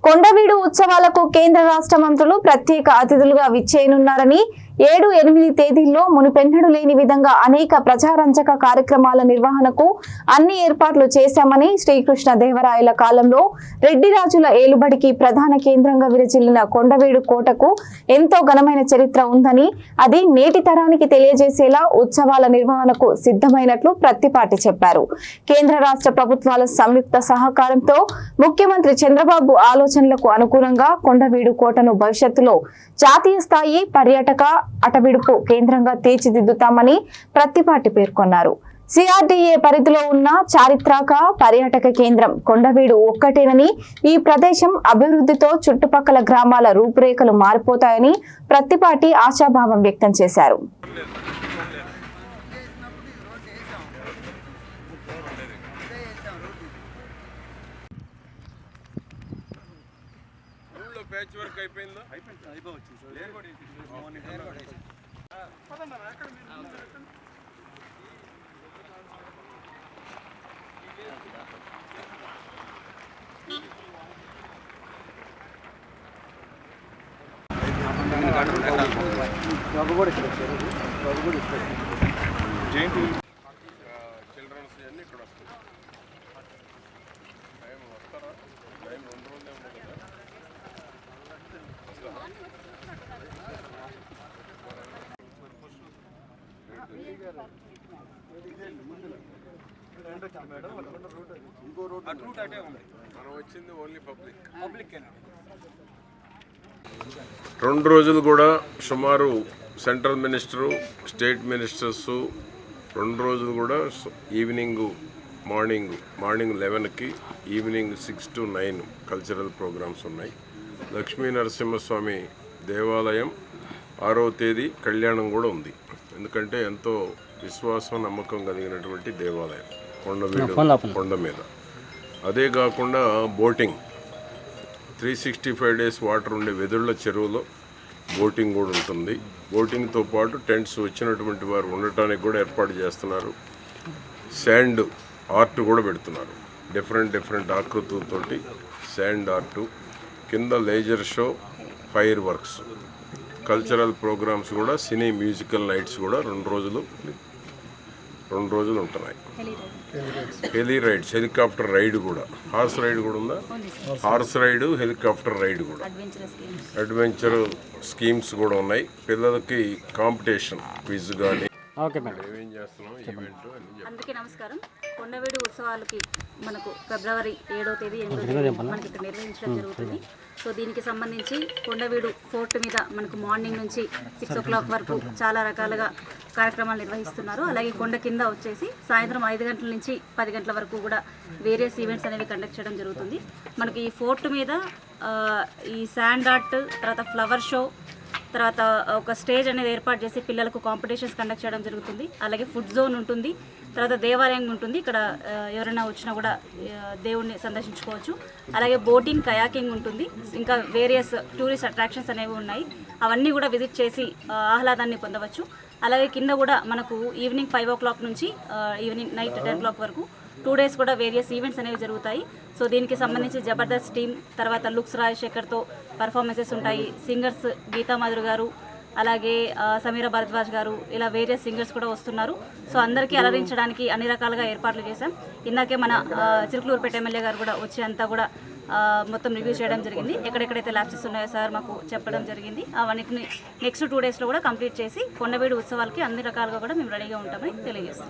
కొండవీడు ఉత్సవాలకు కేంద్ర రాష్ట్ర మంత్రులు ప్రత్యేక అతిథులుగా విచ్చేయనున్నారని 7-8 తేదీల్లో మునుపెన్నడూ లేని విధంగా అనేక ప్రజారంజక కార్యక్రమాల నిర్వహణకు అన్ని ఏర్పాట్లు చేశామని శ్రీకృష్ణ దేవరాయల కాలంలో రెడ్డి రాజుల ఏలుబడికి ప్రధాన కేంద్రంగా విరచిల్లిన కొండవీడు కోటకు ఎంతో ఘనమైన చరిత్ర ఉందని అది నేటి తరానికి తెలియజేసేలా ఉత్సవాల నిర్వహణకు సిద్ధమైనట్లు ప్రత్తిపాటి చెప్పారు. కేంద్ర రాష్ట్ర ప్రభుత్వాల సంయుక్త సహకారంతో ముఖ్యమంత్రి చంద్రబాబు ఆలోచనలకు అనుగుణంగా కొండవీడు కోటను భవిష్యత్తులో జాతీయ స్థాయి పర్యాటక అటవిడుపు కేంద్రంగా తీర్చిదిద్దుతామని ప్రత్తిపాటి పేర్కొన్నారు. సిఆర్డీఏ పరిధిలో ఉన్న చారిత్రక పర్యాటక కేంద్రం కొండవీడు ఒక్కటేనని, ఈ ప్రదేశం అభివృద్ధితో చుట్టుపక్కల గ్రామాల రూపురేఖలు మారిపోతాయని ప్రత్తిపాటి ఆశాభావం వ్యక్తం చేశారు. ప్యాచ్ వర్క్ అయిపోయిందా? అయిపోవచ్చు సార్. చిల్డ్రన్స్ అన్నీ ఇక్కడ వస్తాయి. టైం వస్తారా? టైం 2 రోజులే ఉన్నాయి కదా. మనం వచ్చింది ఓన్లీ పబ్లిక్. 2 రోజులు కూడా సుమారు సెంట్రల్ మినిస్టరు, స్టేట్ మినిస్టర్స్ 2 రోజులు కూడా మార్నింగ్ 11కి, ఈవినింగ్ 6 to 9 కల్చరల్ ప్రోగ్రామ్స్ ఉన్నాయి. లక్ష్మీ నరసింహస్వామి దేవాలయం 6వ తేదీ కళ్యాణం కూడా ఉంది. ఎందుకంటే ఎంతో విశ్వాసం, నమ్మకం కలిగినటువంటి దేవాలయం కొండ మీద. అదే కాకుండా బోటింగ్ 365 days వాటర్ ఉండే వెదుళ్ళ చెరువులో బోటింగ్ కూడా ఉంటుంది. బోటింగ్తో పాటు టెంట్స్ వచ్చినటువంటి వారు ఉండటానికి కూడా ఏర్పాటు చేస్తున్నారు. శాండ్ ఆర్ట్ కూడా పెడుతున్నారు. డిఫరెంట్ ఆకృతులతోటి శాండ్ ఆర్ట్, కింద laser show, fire works, cultural programmes కూడా, సినీ మ్యూజికల్ నైట్స్ కూడా 2 రోజులు ఉంటున్నాయి. హెలీ రైడ్స్, హెలికాప్టర్ రైడ్ కూడా, హార్స్ రైడ్ కూడా ఉందా? హార్స్ రైడ్, హెలికాప్టర్ రైడ్ కూడా, అడ్వెంచర్ స్కీమ్స్ కూడా ఉన్నాయి. పిల్లలకి కాంపిటీషన్ క్విజ్ కానీ. ఏమేం చేస్తున్నాం ఈవెంట్ అందరికీ నమస్కారం. కొండవీడు ఉత్సవాలకి మనకు ఫిబ్రవరి 7వ తేదీ 8వ మనకి ఇక్కడ నిర్వహించడం జరుగుతుంది. సో దీనికి సంబంధించి కొండవీడు ఫోర్ట్ మీద మనకు మార్నింగ్ నుంచి 6 o'clock వరకు చాలా రకాలుగా కార్యక్రమాలు నిర్వహిస్తున్నారు. అలాగే కొండ కింద వచ్చేసి సాయంత్రం 5 గంటల నుంచి 10 గంటల వరకు కూడా వేరియస్ ఈవెంట్స్ అనేవి కండక్ట్ చేయడం జరుగుతుంది. మనకి ఈ ఫోర్ట్ మీద ఈ శాండ్ ఆర్ట్, తర్వాత ఫ్లవర్ షో, తర్వాత ఒక స్టేజ్ అనేది ఏర్పాటు చేసి పిల్లలకు కాంపిటీషన్స్ కండక్ట్ చేయడం జరుగుతుంది. అలాగే ఫుడ్ జోన్ ఉంటుంది, తర్వాత దేవాలయం ఉంటుంది. ఇక్కడ ఎవరైనా వచ్చినా కూడా దేవుణ్ణి సందర్శించుకోవచ్చు. అలాగే బోటింగ్, కయాకింగ్ ఉంటుంది. ఇంకా వేరియస్ టూరిస్ట్ అట్రాక్షన్స్ అనేవి ఉన్నాయి. అవన్నీ కూడా విజిట్ చేసి ఆహ్లాదాన్ని పొందవచ్చు. అలాగే కింద కూడా మనకు ఈవినింగ్ 5 o'clock నుంచి ఈవినింగ్ నైట్ 10 o'clock వరకు 2 days కూడా వేరియస్ ఈవెంట్స్ అనేవి జరుగుతాయి. సో దీనికి సంబంధించి జబర్దస్త్ టీమ్, తర్వాత లుక్స్ రాజశేఖర్తో పర్ఫార్మెన్సెస్ ఉంటాయి. సింగర్స్ గీతా మాధురి గారు, అలాగే సమీర భరద్వాజ్ గారు, ఇలా వేరియస్ సింగర్స్ కూడా వస్తున్నారు. సో అందరికీ అలరించడానికి అన్ని రకాలుగా ఏర్పాట్లు చేశాం. ఇందాకే మన చిలుకలూరుపేట ఎమ్మెల్యే గారు కూడా వచ్చి అంతా కూడా మొత్తం రివ్యూ చేయడం జరిగింది. ఎక్కడెక్కడైతే ల్యాబ్సెస్ ఉన్నాయో సార్ మాకు చెప్పడం జరిగింది. అవన్నిటిని నెక్స్ట్ 2 daysలో కూడా కంప్లీట్ చేసి కొండవీడు ఉత్సవాలకి అన్ని రకాలుగా కూడా మేము రెడీగా ఉంటామని తెలియజేస్తాం.